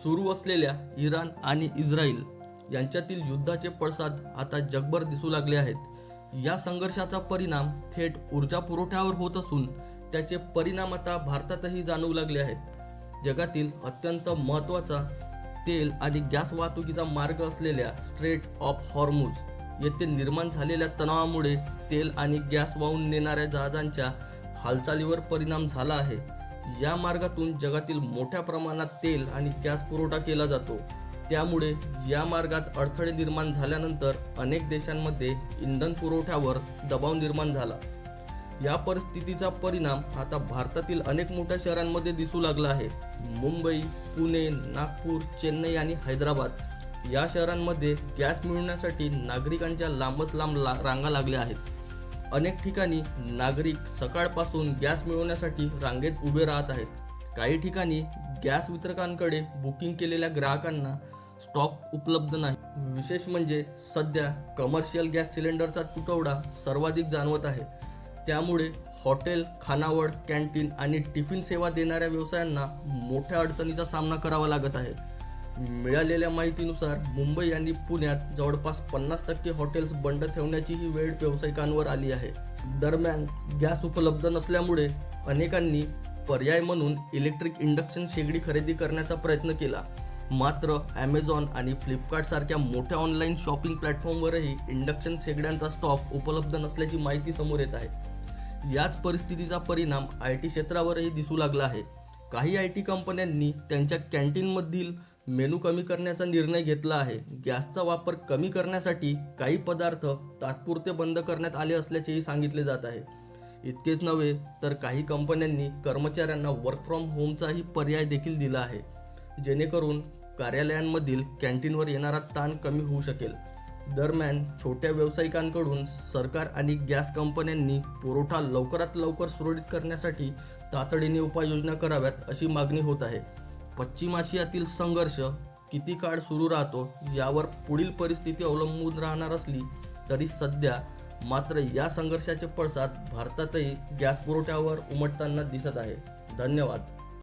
सुरू असलेल्या इराण आणि इस्रायल यांच्यातील युद्धाचे पडसाद आता जगभर दिसू लागले आहेत। या संघर्षाचा परिणाम थेट ऊर्जा पुरवठ्यावर होत असून त्याचे परिणाम आता भारतातही जाणवू लागले आहेत। जगातील अत्यंत महत्त्वाचा तेल आणि गॅस वाहतुकीचा मार्ग असलेल्या स्ट्रेट ऑफ हॉर्मुझ येथे निर्माण झालेल्या तणावामुळे तेल आणि गॅस वाहून नेणाऱ्या जहाजांच्या हालचालीवर परिणाम झाला आहे। या मार्गातून जगातील मोठ्या प्रमाणात तेल आणि गॅस पुरवठा केला जातो। त्यामुळे या मार्गात अडथळे निर्माण झाल्यानंतर अनेक देशांमध्ये इंधन पुरवठ्यावर दबाव निर्माण झाला। या परिस्थितीचा परिणाम आता भारतातील अनेक मोठ्या शहरांमध्ये दिसू लागला आहे। मुंबई, पुणे, नागपूर, चेन्नई आणि हैदराबाद या शहरांमध्ये गॅस मिळवण्यासाठी नागरिकांच्या लांबच लांब रांगा लागल्या आहेत। अनेक ठिकाणी नागरिक सकाळपासून गॅस मिळवण्यासाठी रांगेत उभे राहत आहेत। काही ठिकाणी गॅस वितरकांकडे बुकिंग केलेल्या ग्राहकांना स्टॉक उपलब्ध नाही। विशेष म्हणजे सध्या कमर्शियल गॅस सिलेंडरचा तुटवडा सर्वाधिक जाणवत आहे। त्यामुळे हॉटेल, खानावळ, कॅन्टीन आणि टिफिन सेवा देणाऱ्या व्यवसायांना मोठ्या अडचणीचा सामना करावा लागत आहे। मिळालेल्या माहितीनुसार मुंबई आणि पुण्यात जवळपास 50% हॉटेल्स बंद ठेवण्याची ही वेळ व्यावसायिकांवर आली आहे। दरम्यान गॅस उपलब्ध नसल्यामुळे अनेकांनी पर्याय म्हणून इलेक्ट्रिक इंडक्शन शेगडी खरेदी करण्याचा प्रयत्न केला। मात्र ॲमेझॉन आणि फ्लिपकार्ट सारख्या मोठ्या ऑनलाईन शॉपिंग प्लॅटफॉर्मवरही इंडक्शन शेगड्यांचा स्टॉक उपलब्ध नसल्याची माहिती समोर येत आहे। याच परिस्थितीचा परिणाम IT क्षेत्रावरही दिसू लागला आहे। काही IT कंपन्यांनी त्यांच्या कॅन्टीनमधील मेनू कमी करण्याचा निर्णय घेतला आहे। गॅसचा वापर कमी करण्यासाठी काही पदार्थ तात्पुरते बंद करण्यात आले असल्याचेही सांगितले जात आहे। इतकेच नव्हे तर काही कंपन्यांनी कर्मचाऱ्यांना वर्क फ्रॉम होमचाही पर्याय देखील दिला आहे, जेणेकरून कार्यालयांमधील कॅन्टीनवर येणारा ताण कमी होऊ शकेल। दरम्यान छोट्या व्यावसायिकांकडून सरकार आणि गॅस कंपन्यांनी पुरवठा लवकरात लवकर सुरळीत करण्यासाठी तातडीने उपाययोजना कराव्यात अशी मागणी होत आहे। पश्चिम आशियातील संघर्ष किती काळ सुरू राहतो यावर पुढील परिस्थिती अवलंबून राहणार असली तरी सध्या मात्र या संघर्षाचे पडसाद भारतातही गॅस पुरवठ्यावर उमटताना दिसत आहे। धन्यवाद।